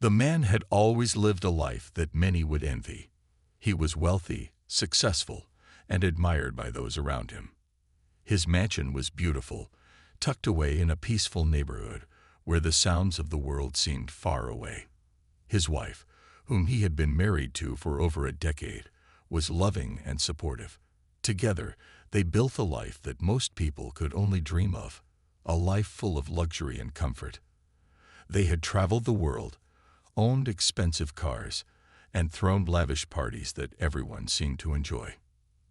The man had always lived a life that many would envy. He was wealthy, successful, and admired by those around him. His mansion was beautiful, tucked away in a peaceful neighborhood where the sounds of the world seemed far away. His wife, whom he had been married to for over a decade, was loving and supportive. Together, they built a life that most people could only dream of, a life full of luxury and comfort. They had traveled the world, owned expensive cars, and thrown lavish parties that everyone seemed to enjoy.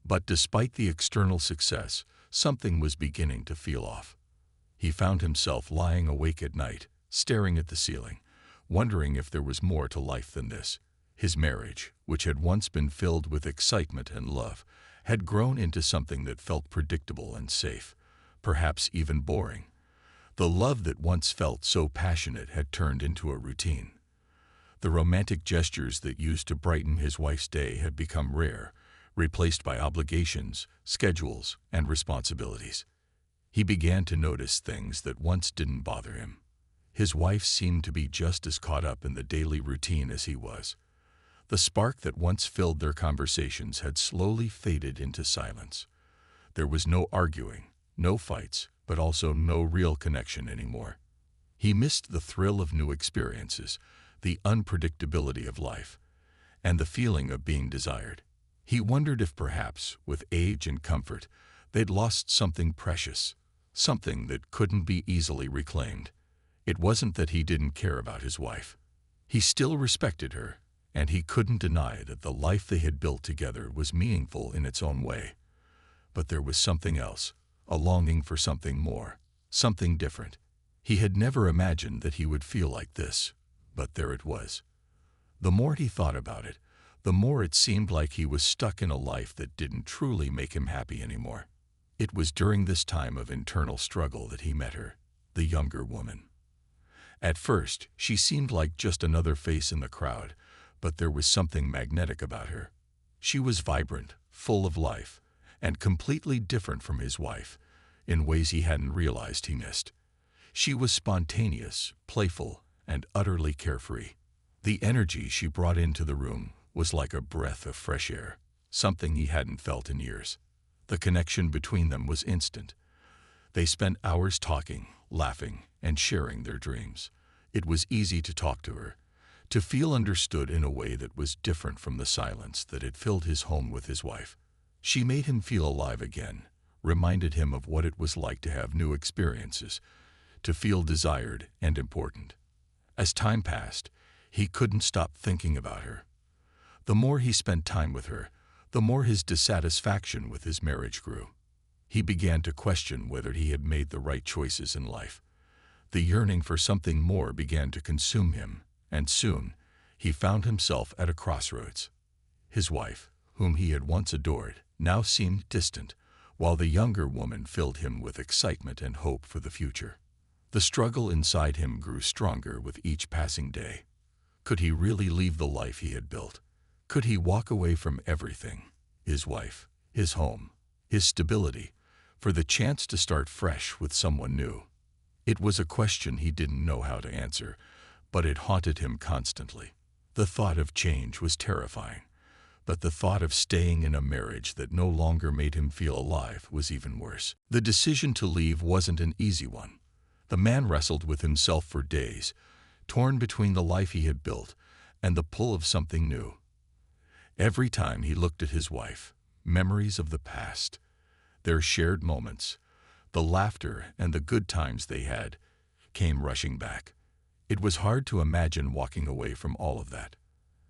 But despite the external success, something was beginning to feel off. He found himself lying awake at night, staring at the ceiling, wondering if there was more to life than this. His marriage, which had once been filled with excitement and love, had grown into something that felt predictable and safe, perhaps even boring. The love that once felt so passionate had turned into a routine. The romantic gestures that used to brighten his wife's day had become rare, replaced by obligations, schedules, and responsibilities. He began to notice things that once didn't bother him. His wife seemed to be just as caught up in the daily routine as he was. The spark that once filled their conversations had slowly faded into silence. There was no arguing, no fights, but also no real connection anymore. He missed the thrill of new experiences, the unpredictability of life, and the feeling of being desired. He wondered if perhaps, with age and comfort, they'd lost something precious, something that couldn't be easily reclaimed. It wasn't that he didn't care about his wife. He still respected her, and he couldn't deny that the life they had built together was meaningful in its own way. But there was something else, a longing for something more, something different. He had never imagined that he would feel like this, but there it was. The more he thought about it, the more it seemed like he was stuck in a life that didn't truly make him happy anymore. It was during this time of internal struggle that he met her, the younger woman. At first, she seemed like just another face in the crowd, but there was something magnetic about her. She was vibrant, full of life, and completely different from his wife, in ways he hadn't realized he missed. She was spontaneous, playful, and utterly carefree. The energy she brought into the room was like a breath of fresh air, something he hadn't felt in years. The connection between them was instant. They spent hours talking, laughing, and sharing their dreams. It was easy to talk to her, to feel understood in a way that was different from the silence that had filled his home with his wife. She made him feel alive again, reminded him of what it was like to have new experiences, to feel desired and important. As time passed, he couldn't stop thinking about her. The more he spent time with her, the more his dissatisfaction with his marriage grew. He began to question whether he had made the right choices in life. The yearning for something more began to consume him, and soon he found himself at a crossroads. His wife, whom he had once adored, now seemed distant, while the younger woman filled him with excitement and hope for the future. The struggle inside him grew stronger with each passing day. Could he really leave the life he had built? Could he walk away from everything, his wife, his home, his stability, for the chance to start fresh with someone new? It was a question he didn't know how to answer, but it haunted him constantly. The thought of change was terrifying, but the thought of staying in a marriage that no longer made him feel alive was even worse. The decision to leave wasn't an easy one. The man wrestled with himself for days, torn between the life he had built and the pull of something new. Every time he looked at his wife, memories of the past, their shared moments, the laughter and the good times they had, came rushing back. It was hard to imagine walking away from all of that.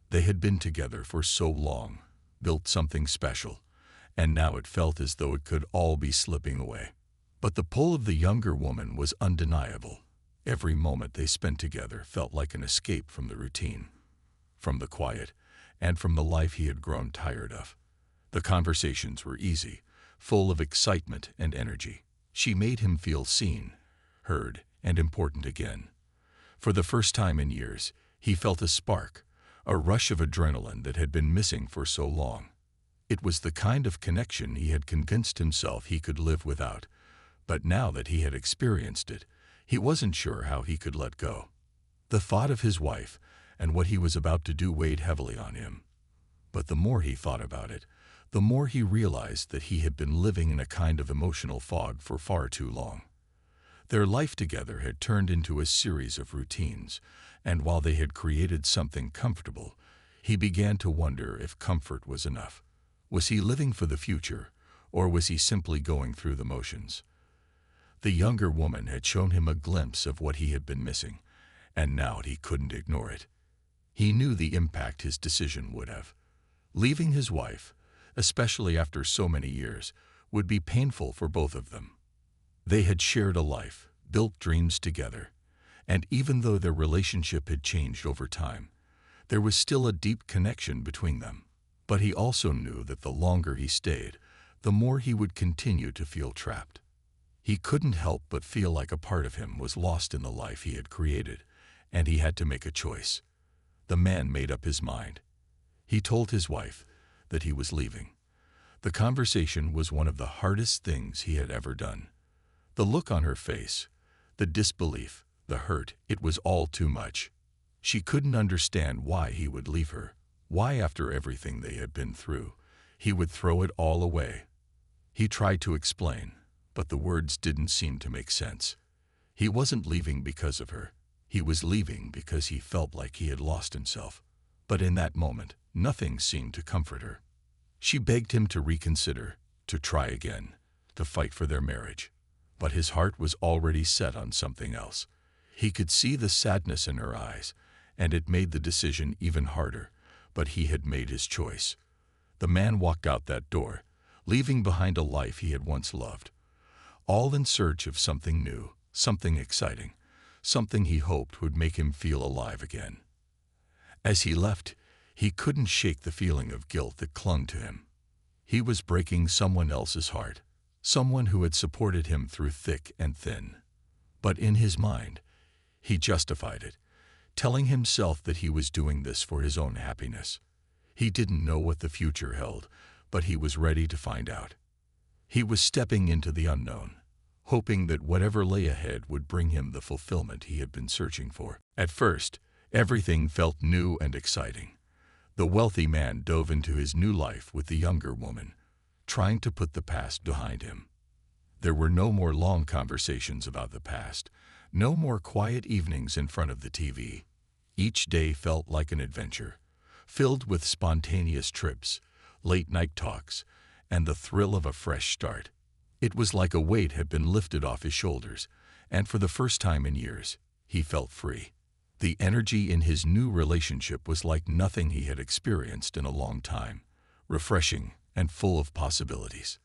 They had been together for so long, built something special, and now it felt as though it could all be slipping away. But the pull of the younger woman was undeniable. Every moment they spent together felt like an escape from the routine, from the quiet, and from the life he had grown tired of. The conversations were easy, full of excitement and energy. She made him feel seen, heard, and important again. For the first time in years, he felt a spark, a rush of adrenaline that had been missing for so long. It was the kind of connection he had convinced himself he could live without, but now that he had experienced it, he wasn't sure how he could let go. The thought of his wife, and what he was about to do weighed heavily on him. But the more he thought about it, the more he realized that he had been living in a kind of emotional fog for far too long. Their life together had turned into a series of routines, and while they had created something comfortable, he began to wonder if comfort was enough. Was he living for the future, or was he simply going through the motions? The younger woman had shown him a glimpse of what he had been missing, and now he couldn't ignore it. He knew the impact his decision would have. Leaving his wife, especially after so many years, would be painful for both of them. They had shared a life, built dreams together, and even though their relationship had changed over time, there was still a deep connection between them. But he also knew that the longer he stayed, the more he would continue to feel trapped. He couldn't help but feel like a part of him was lost in the life he had created, and he had to make a choice. The man made up his mind. He told his wife that he was leaving. The conversation was one of the hardest things he had ever done. The look on her face, the disbelief, the hurt, it was all too much. She couldn't understand why he would leave her, why after everything they had been through, he would throw it all away. He tried to explain, but the words didn't seem to make sense. He wasn't leaving because of her. He was leaving because he felt like he had lost himself. But in that moment, nothing seemed to comfort her. She begged him to reconsider, to try again, to fight for their marriage. But his heart was already set on something else. He could see the sadness in her eyes, and it made the decision even harder, but he had made his choice. The man walked out that door, leaving behind a life he had once loved, all in search of something new, something exciting, something he hoped would make him feel alive again. As he left, he couldn't shake the feeling of guilt that clung to him. He was breaking someone else's heart, someone who had supported him through thick and thin. But in his mind, he justified it, telling himself that he was doing this for his own happiness. He didn't know what the future held, but he was ready to find out. He was stepping into the unknown, hoping that whatever lay ahead would bring him the fulfillment he had been searching for. At first, everything felt new and exciting. The wealthy man dove into his new life with the younger woman, trying to put the past behind him. There were no more long conversations about the past, no more quiet evenings in front of the TV. Each day felt like an adventure, filled with spontaneous trips, late-night talks, and the thrill of a fresh start. It was like a weight had been lifted off his shoulders, and for the first time in years, he felt free. The energy in his new relationship was like nothing he had experienced in a long time, refreshing and full of possibilities.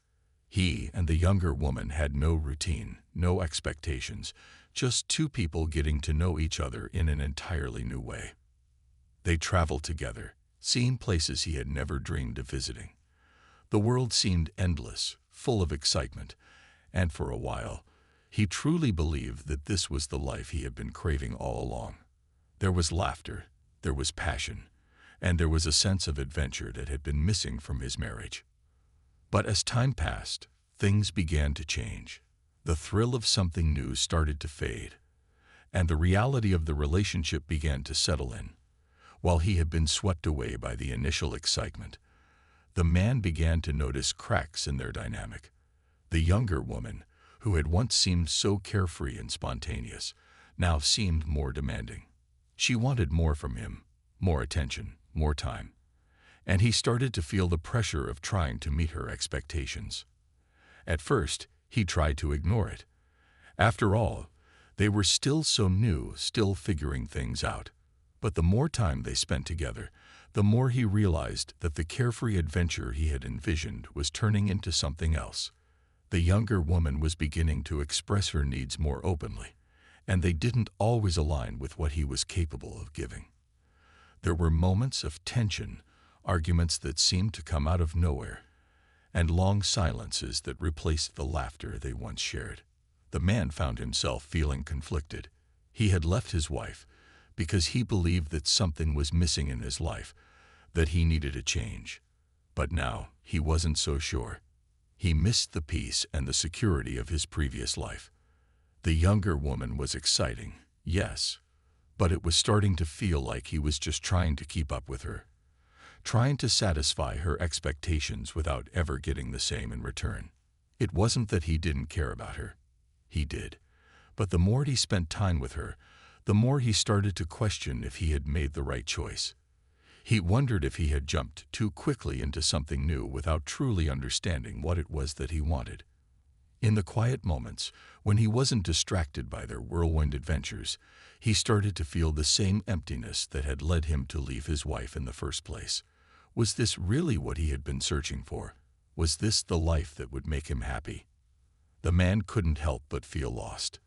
He and the younger woman had no routine, no expectations, just two people getting to know each other in an entirely new way. They traveled together, seeing places he had never dreamed of visiting. The world seemed endless, full of excitement, and for a while, he truly believed that this was the life he had been craving all along. There was laughter, there was passion, and there was a sense of adventure that had been missing from his marriage. But as time passed, things began to change. The thrill of something new started to fade, and the reality of the relationship began to settle in. While he had been swept away by the initial excitement, the man began to notice cracks in their dynamic. The younger woman, who had once seemed so carefree and spontaneous, now seemed more demanding. She wanted more from him, more attention, more time, and he started to feel the pressure of trying to meet her expectations. At first, he tried to ignore it. After all, they were still so new, still figuring things out. But the more time they spent together, the more he realized that the carefree adventure he had envisioned was turning into something else. The younger woman was beginning to express her needs more openly, and they didn't always align with what he was capable of giving. There were moments of tension, arguments that seemed to come out of nowhere, and long silences that replaced the laughter they once shared. The man found himself feeling conflicted. He had left his wife because he believed that something was missing in his life, that he needed a change. But now he wasn't so sure. He missed the peace and the security of his previous life. The younger woman was exciting, yes, but it was starting to feel like he was just trying to keep up with her, trying to satisfy her expectations without ever getting the same in return. It wasn't that he didn't care about her. He did. But the more he spent time with her, the more he started to question if he had made the right choice. He wondered if he had jumped too quickly into something new without truly understanding what it was that he wanted. In the quiet moments, when he wasn't distracted by their whirlwind adventures, he started to feel the same emptiness that had led him to leave his wife in the first place. Was this really what he had been searching for? Was this the life that would make him happy? The man couldn't help but feel lost.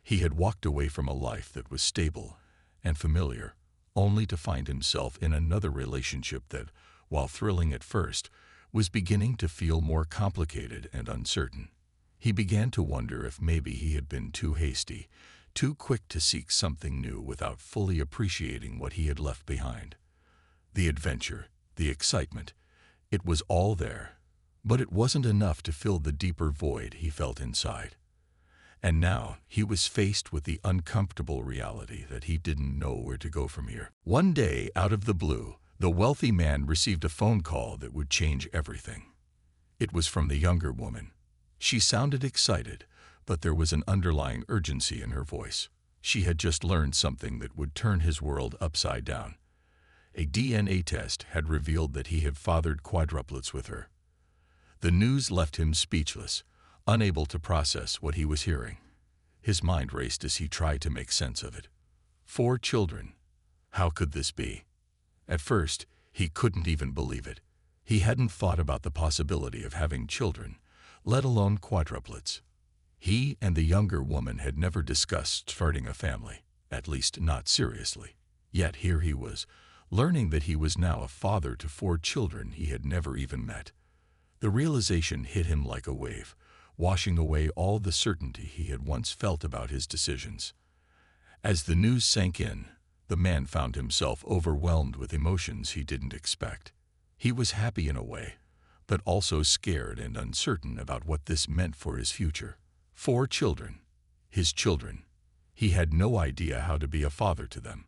He had walked away from a life that was stable and familiar, only to find himself in another relationship that, while thrilling at first, was beginning to feel more complicated and uncertain. He began to wonder if maybe he had been too hasty, too quick to seek something new without fully appreciating what he had left behind. The adventure, the excitement, it was all there, but it wasn't enough to fill the deeper void he felt inside. And now he was faced with the uncomfortable reality that he didn't know where to go from here. One day, out of the blue, the wealthy man received a phone call that would change everything. It was from the younger woman. She sounded excited, but there was an underlying urgency in her voice. She had just learned something that would turn his world upside down. A DNA test had revealed that he had fathered quadruplets with her. The news left him speechless, unable to process what he was hearing. His mind raced as he tried to make sense of it. 4 children. How could this be? At first, he couldn't even believe it. He hadn't thought about the possibility of having children, let alone quadruplets. He and the younger woman had never discussed starting a family, at least not seriously. Yet here he was, learning that he was now a father to 4 children he had never even met. The realization hit him like a wave, washing away all the certainty he had once felt about his decisions. As the news sank in, the man found himself overwhelmed with emotions he didn't expect. He was happy in a way, but also scared and uncertain about what this meant for his future. 4 children, his children. He had no idea how to be a father to them,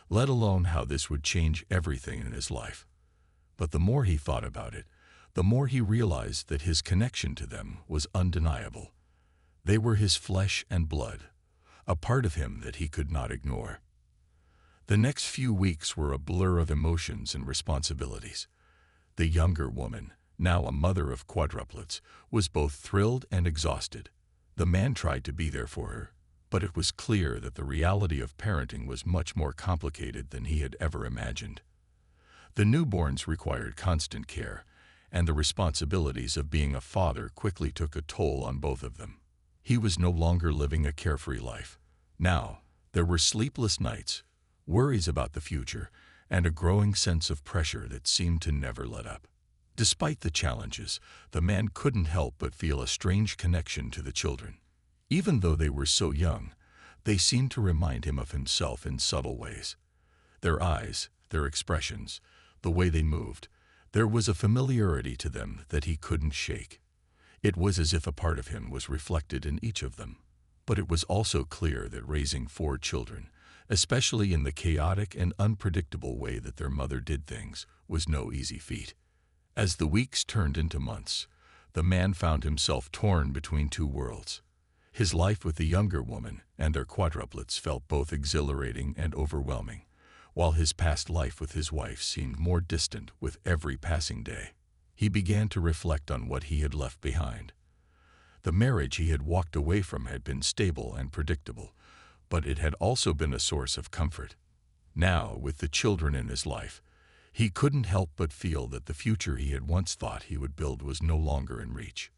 let alone how this would change everything in his life. But the more he thought about it, the more he realized that his connection to them was undeniable. They were his flesh and blood, a part of him that he could not ignore. The next few weeks were a blur of emotions and responsibilities. The younger woman, now a mother of quadruplets, was both thrilled and exhausted. The man tried to be there for her, but it was clear that the reality of parenting was much more complicated than he had ever imagined. The newborns required constant care, and the responsibilities of being a father quickly took a toll on both of them. He was no longer living a carefree life. Now, there were sleepless nights, worries about the future, and a growing sense of pressure that seemed to never let up. Despite the challenges, the man couldn't help but feel a strange connection to the children. Even though they were so young, they seemed to remind him of himself in subtle ways. Their eyes, their expressions, the way they moved, there was a familiarity to them that he couldn't shake. It was as if a part of him was reflected in each of them. But it was also clear that raising 4 children, especially in the chaotic and unpredictable way that their mother did things, was no easy feat. As the weeks turned into months, the man found himself torn between 2 worlds. His life with the younger woman and their quadruplets felt both exhilarating and overwhelming, while his past life with his wife seemed more distant with every passing day. He began to reflect on what he had left behind. The marriage he had walked away from had been stable and predictable, but it had also been a source of comfort. Now, with the children in his life, he couldn't help but feel that the future he had once thought he would build was no longer in reach.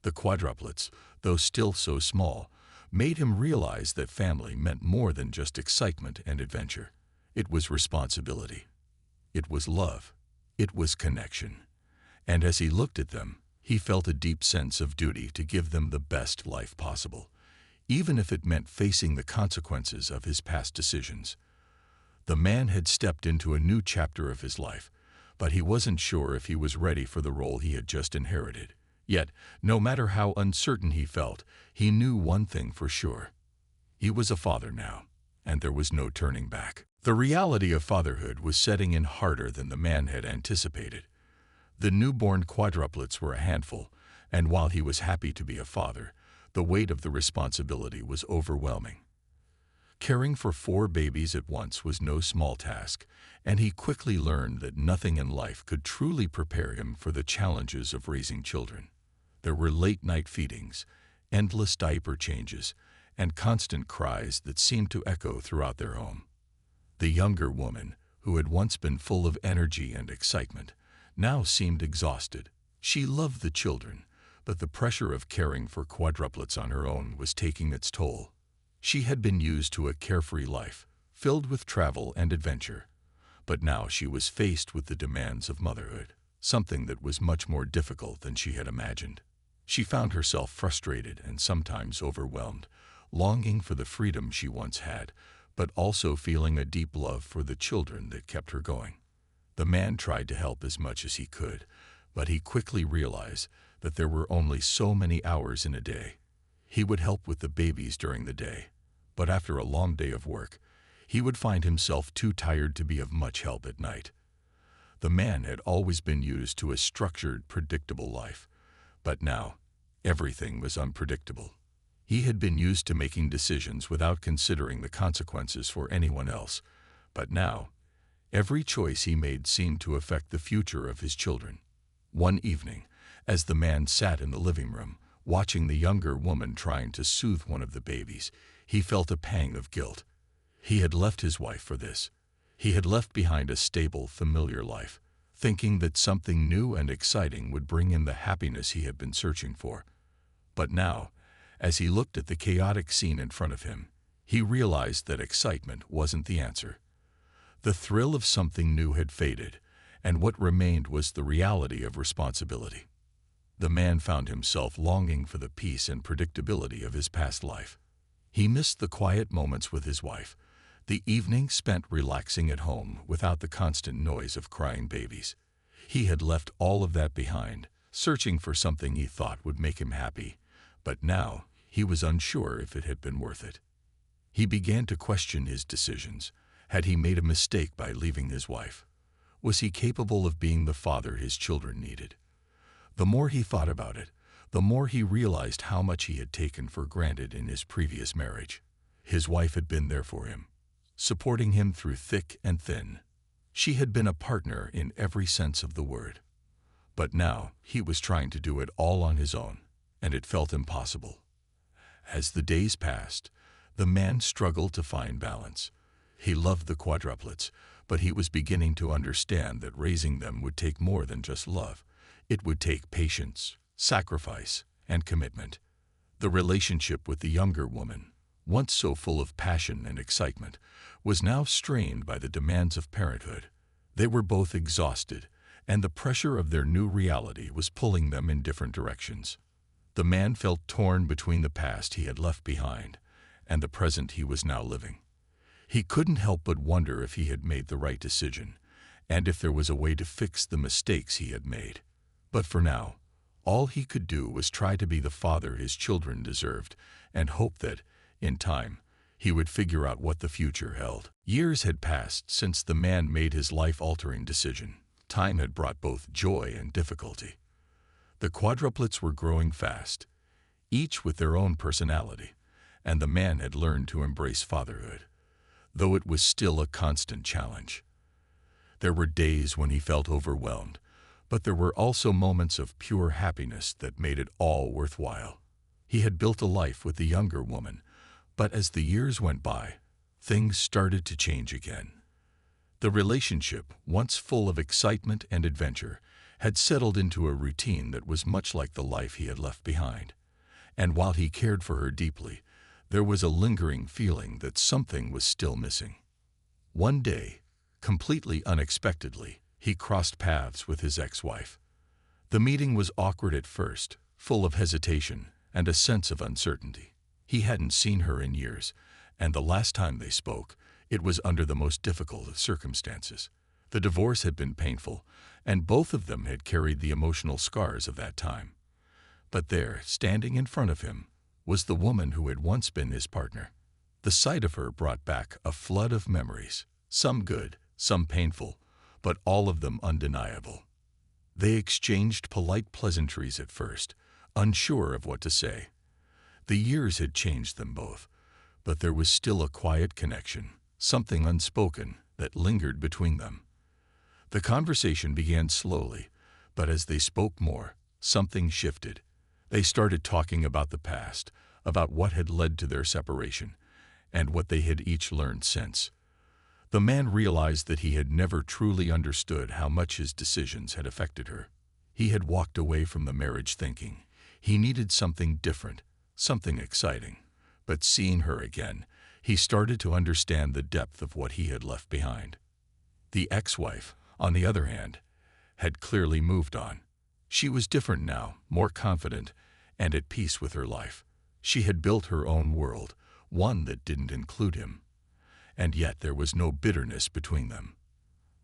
The quadruplets, though still so small, made him realize that family meant more than just excitement and adventure. It was responsibility. It was love. It was connection. And as he looked at them, he felt a deep sense of duty to give them the best life possible, even if it meant facing the consequences of his past decisions. The man had stepped into a new chapter of his life, but he wasn't sure if he was ready for the role he had just inherited. Yet, no matter how uncertain he felt, he knew one thing for sure. He was a father now, and there was no turning back. The reality of fatherhood was setting in harder than the man had anticipated. The newborn quadruplets were a handful, and while he was happy to be a father, the weight of the responsibility was overwhelming. Caring for 4 babies at once was no small task, and he quickly learned that nothing in life could truly prepare him for the challenges of raising children. There were late-night feedings, endless diaper changes, and constant cries that seemed to echo throughout their home. The younger woman, who had once been full of energy and excitement, now seemed exhausted. She loved the children, but the pressure of caring for quadruplets on her own was taking its toll. She had been used to a carefree life, filled with travel and adventure, but now she was faced with the demands of motherhood, something that was much more difficult than she had imagined. She found herself frustrated and sometimes overwhelmed, longing for the freedom she once had, but also feeling a deep love for the children that kept her going. The man tried to help as much as he could, but he quickly realized that there were only so many hours in a day. He would help with the babies during the day, but after a long day of work, he would find himself too tired to be of much help at night. The man had always been used to a structured, predictable life, but now everything was unpredictable. He had been used to making decisions without considering the consequences for anyone else, but now every choice he made seemed to affect the future of his children. One evening, as the man sat in the living room, watching the younger woman trying to soothe one of the babies, he felt a pang of guilt. He had left his wife for this. He had left behind a stable, familiar life, thinking that something new and exciting would bring him the happiness he had been searching for. But now, as he looked at the chaotic scene in front of him, he realized that excitement wasn't the answer. The thrill of something new had faded, and what remained was the reality of responsibility. The man found himself longing for the peace and predictability of his past life. He missed the quiet moments with his wife, the evenings spent relaxing at home without the constant noise of crying babies. He had left all of that behind, searching for something he thought would make him happy, but now he was unsure if it had been worth it. He began to question his decisions. Had he made a mistake by leaving his wife? Was he capable of being the father his children needed? The more he thought about it, the more he realized how much he had taken for granted in his previous marriage. His wife had been there for him, supporting him through thick and thin. She had been a partner in every sense of the word. But now he was trying to do it all on his own, and it felt impossible. As the days passed, the man struggled to find balance. He loved the quadruplets, but he was beginning to understand that raising them would take more than just love. It would take patience, sacrifice, and commitment. The relationship with the younger woman, once so full of passion and excitement, was now strained by the demands of parenthood. They were both exhausted, and the pressure of their new reality was pulling them in different directions. The man felt torn between the past he had left behind and the present he was now living. He couldn't help but wonder if he had made the right decision, and if there was a way to fix the mistakes he had made. But for now, all he could do was try to be the father his children deserved and hope that, in time, he would figure out what the future held. Years had passed since the man made his life-altering decision. Time had brought both joy and difficulty. The quadruplets were growing fast, each with their own personality, and the man had learned to embrace fatherhood, though it was still a constant challenge. There were days when he felt overwhelmed, but there were also moments of pure happiness that made it all worthwhile. He had built a life with the younger woman, but as the years went by, things started to change again. The relationship, once full of excitement and adventure, had settled into a routine that was much like the life he had left behind. And while he cared for her deeply, there was a lingering feeling that something was still missing. One day, completely unexpectedly, he crossed paths with his ex-wife. The meeting was awkward at first, full of hesitation and a sense of uncertainty. He hadn't seen her in years, and the last time they spoke, it was under the most difficult of circumstances. The divorce had been painful, and both of them had carried the emotional scars of that time. But there, standing in front of him, was the woman who had once been his partner. The sight of her brought back a flood of memories, some good, some painful, but all of them undeniable. They exchanged polite pleasantries at first, unsure of what to say. The years had changed them both, but there was still a quiet connection, something unspoken that lingered between them. The conversation began slowly, but as they spoke more, something shifted. They started talking about the past, about what had led to their separation, and what they had each learned since. The man realized that he had never truly understood how much his decisions had affected her. He had walked away from the marriage thinking he needed something different, something exciting. But seeing her again, he started to understand the depth of what he had left behind. The ex-wife, on the other hand, had clearly moved on. She was different now, more confident, and at peace with her life. She had built her own world, one that didn't include him. And yet there was no bitterness between them.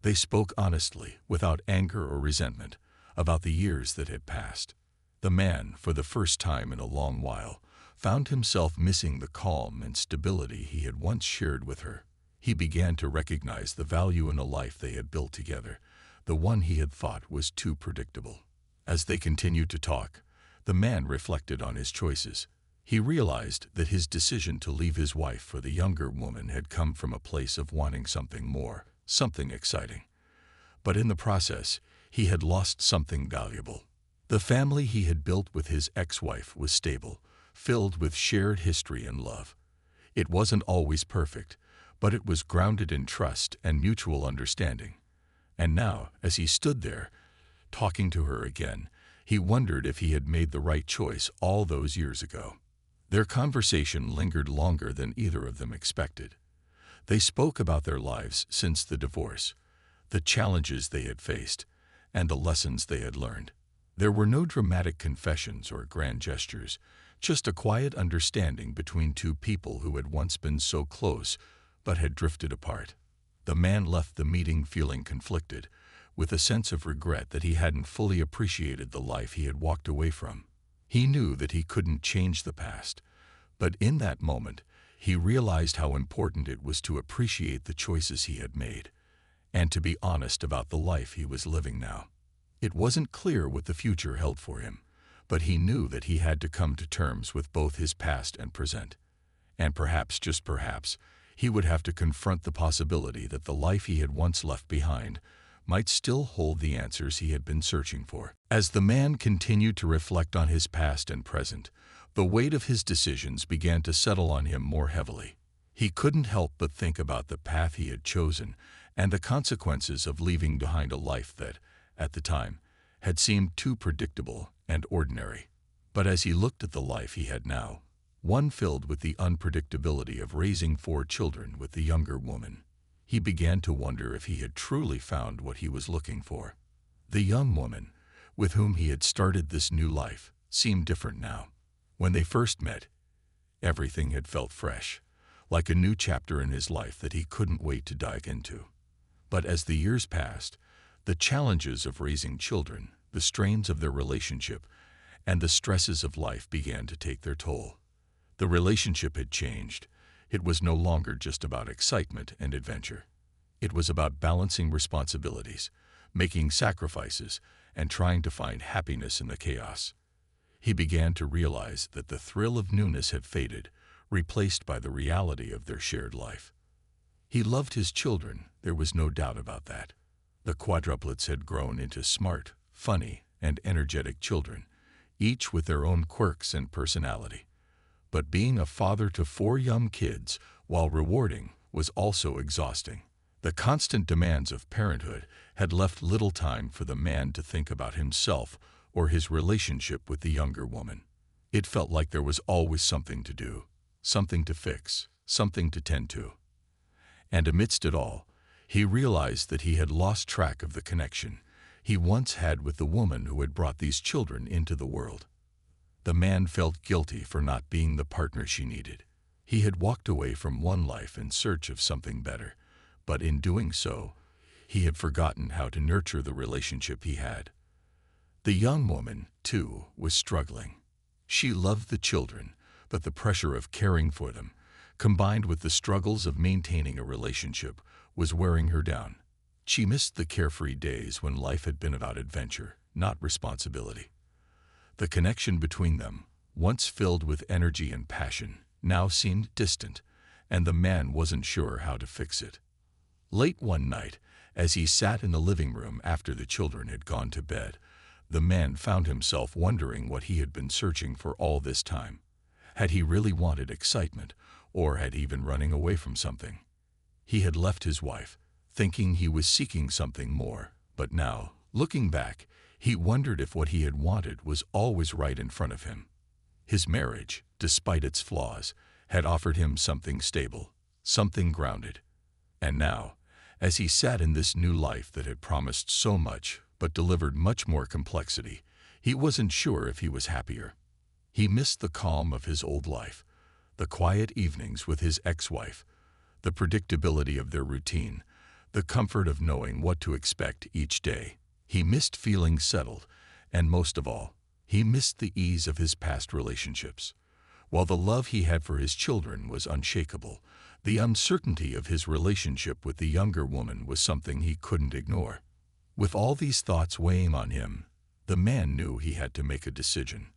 They spoke honestly, without anger or resentment, about the years that had passed. The man, for the first time in a long while, found himself missing the calm and stability he had once shared with her. He began to recognize the value in a life they had built together, the one he had thought was too predictable. As they continued to talk, the man reflected on his choices. He realized that his decision to leave his wife for the younger woman had come from a place of wanting something more, something exciting. But in the process, he had lost something valuable. The family he had built with his ex-wife was stable, filled with shared history and love. It wasn't always perfect, but it was grounded in trust and mutual understanding. And now, as he stood there, talking to her again, he wondered if he had made the right choice all those years ago. Their conversation lingered longer than either of them expected. They spoke about their lives since the divorce, the challenges they had faced, and the lessons they had learned. There were no dramatic confessions or grand gestures, just a quiet understanding between two people who had once been so close but had drifted apart. The man left the meeting feeling conflicted, with a sense of regret that he hadn't fully appreciated the life he had walked away from. He knew that he couldn't change the past, but in that moment, he realized how important it was to appreciate the choices he had made, and to be honest about the life he was living now. It wasn't clear what the future held for him, but he knew that he had to come to terms with both his past and present. And perhaps, just perhaps, he would have to confront the possibility that the life he had once left behind might still hold the answers he had been searching for. As the man continued to reflect on his past and present, the weight of his decisions began to settle on him more heavily. He couldn't help but think about the path he had chosen and the consequences of leaving behind a life that, at the time, had seemed too predictable and ordinary. But as he looked at the life he had now, one filled with the unpredictability of raising 4 children with the younger woman, he began to wonder if he had truly found what he was looking for. The young woman, with whom he had started this new life, seemed different now. When they first met, everything had felt fresh, like a new chapter in his life that he couldn't wait to dive into. But as the years passed, the challenges of raising children, the strains of their relationship, and the stresses of life began to take their toll. The relationship had changed. It was no longer just about excitement and adventure. It was about balancing responsibilities, making sacrifices, and trying to find happiness in the chaos. He began to realize that the thrill of newness had faded, replaced by the reality of their shared life. He loved his children, there was no doubt about that. The Quadruplets had grown into smart, funny, and energetic children, each with their own quirks and personality. But being a father to 4 young kids, while rewarding, was also exhausting. The constant demands of parenthood had left little time for the man to think about himself or his relationship with the younger woman. It felt like there was always something to do, something to fix, something to tend to. And amidst it all, he realized that he had lost track of the connection he once had with the woman who had brought these children into the world. The man felt guilty for not being the partner she needed. He had walked away from one life in search of something better, but in doing so, he had forgotten how to nurture the relationship he had. The young woman, too, was struggling. She loved the children, but the pressure of caring for them, combined with the struggles of maintaining a relationship, was wearing her down. She missed the carefree days when life had been about adventure, not responsibility. The connection between them, once filled with energy and passion, now seemed distant, and the man wasn't sure how to fix it. Late one night, as he sat in the living room after the children had gone to bed, the man found himself wondering what he had been searching for all this time. Had he really wanted excitement, or had he been running away from something? He had left his wife, thinking he was seeking something more, but now, looking back, he wondered if what he had wanted was always right in front of him. His marriage, despite its flaws, had offered him something stable, something grounded. And now, as he sat in this new life that had promised so much but delivered much more complexity, he wasn't sure if he was happier. He missed the calm of his old life, the quiet evenings with his ex-wife, the predictability of their routine, the comfort of knowing what to expect each day. He missed feeling settled, and most of all, he missed the ease of his past relationships. While the love he had for his children was unshakable, the uncertainty of his relationship with the younger woman was something he couldn't ignore. With all these thoughts weighing on him, the man knew he had to make a decision.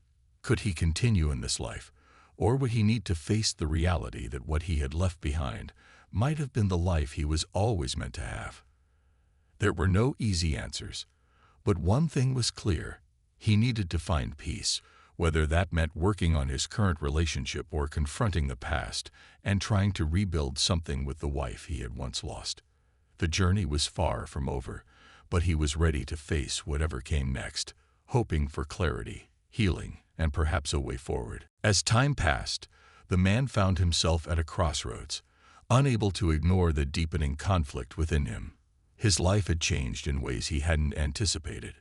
Could he continue in this life, or would he need to face the reality that what he had left behind might have been the life he was always meant to have? There were no easy answers, but one thing was clear: he needed to find peace, whether that meant working on his current relationship or confronting the past and trying to rebuild something with the wife he had once lost. The journey was far from over, but he was ready to face whatever came next, hoping for clarity, healing, and perhaps a way forward. As time passed, the man found himself at a crossroads, unable to ignore the deepening conflict within him. His life had changed in ways he hadn't anticipated.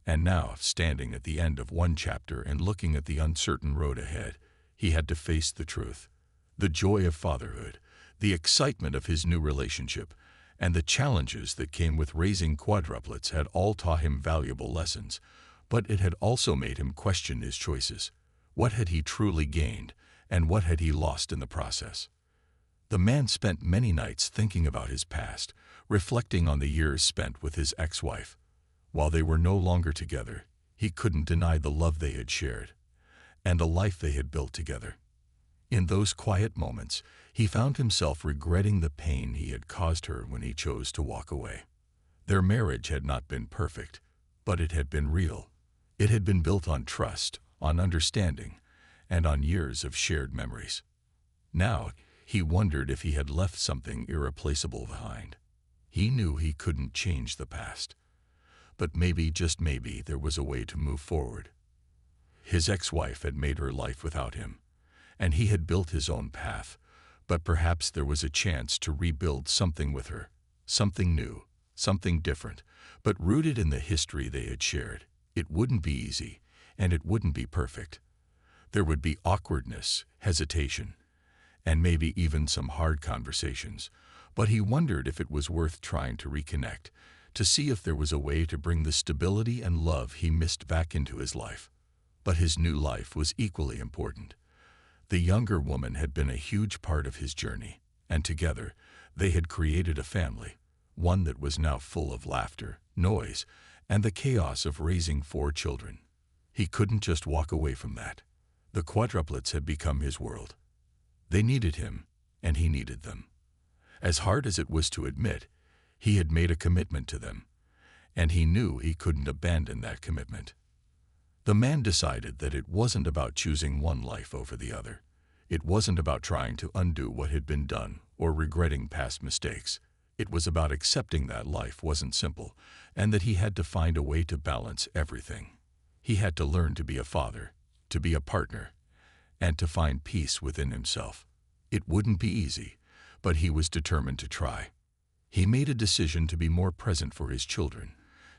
And now, standing at the end of one chapter and looking at the uncertain road ahead, he had to face the truth. The joy of fatherhood, the excitement of his new relationship, and the challenges that came with raising quadruplets had all taught him valuable lessons, but it had also made him question his choices. What had he truly gained, and what had he lost in the process? The man spent many nights thinking about his past, reflecting on the years spent with his ex-wife. While they were no longer together, he couldn't deny the love they had shared, and the life they had built together. In those quiet moments, he found himself regretting the pain he had caused her when he chose to walk away. Their marriage had not been perfect, but it had been real. It had been built on trust, on understanding, and on years of shared memories. Now, he wondered if he had left something irreplaceable behind. He knew he couldn't change the past, but maybe, just maybe, there was a way to move forward. His ex-wife had made her life without him, and he had built his own path, but perhaps there was a chance to rebuild something with her, something new, something different, but rooted in the history they had shared. It wouldn't be easy, and it wouldn't be perfect. There would be awkwardness, hesitation, and maybe even some hard conversations, but he wondered if it was worth trying to reconnect, to see if there was a way to bring the stability and love he missed back into his life. But his new life was equally important. The younger woman had been a huge part of his journey, and together they had created a family, one that was now full of laughter, noise, and the chaos of raising 4 children. He couldn't just walk away from that. The quadruplets had become his world. They needed him, and he needed them. As hard as it was to admit, he had made a commitment to them, and he knew he couldn't abandon that commitment. The man decided that it wasn't about choosing one life over the other. It wasn't about trying to undo what had been done or regretting past mistakes. It was about accepting that life wasn't simple and that he had to find a way to balance everything. He had to learn to be a father, to be a partner, and to find peace within himself. It wouldn't be easy, but he was determined to try. He made a decision to be more present for his children,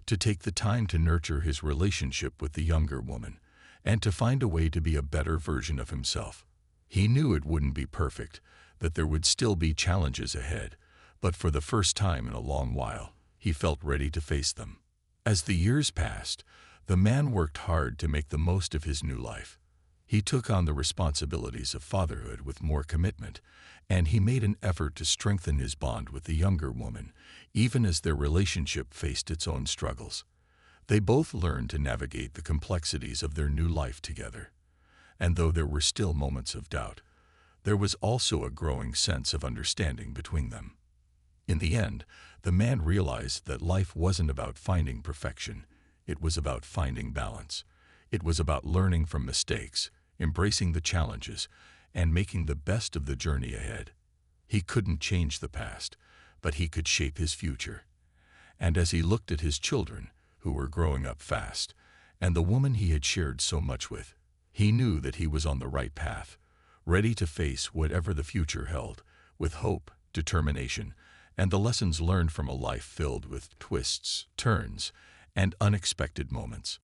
to take the time to nurture his relationship with the younger woman, and to find a way to be a better version of himself. He knew it wouldn't be perfect, that there would still be challenges ahead, but for the first time in a long while, he felt ready to face them. As the years passed, the man worked hard to make the most of his new life. He took on the responsibilities of fatherhood with more commitment, and he made an effort to strengthen his bond with the younger woman, even as their relationship faced its own struggles. They both learned to navigate the complexities of their new life together. And though there were still moments of doubt, there was also a growing sense of understanding between them. In the end, the man realized that life wasn't about finding perfection, it was about finding balance. It was about learning from mistakes, embracing the challenges, and making the best of the journey ahead. He couldn't change the past, but he could shape his future. And as he looked at his children, who were growing up fast, and the woman he had shared so much with, he knew that he was on the right path, ready to face whatever the future held, with hope, determination, and the lessons learned from a life filled with twists, turns, and unexpected moments.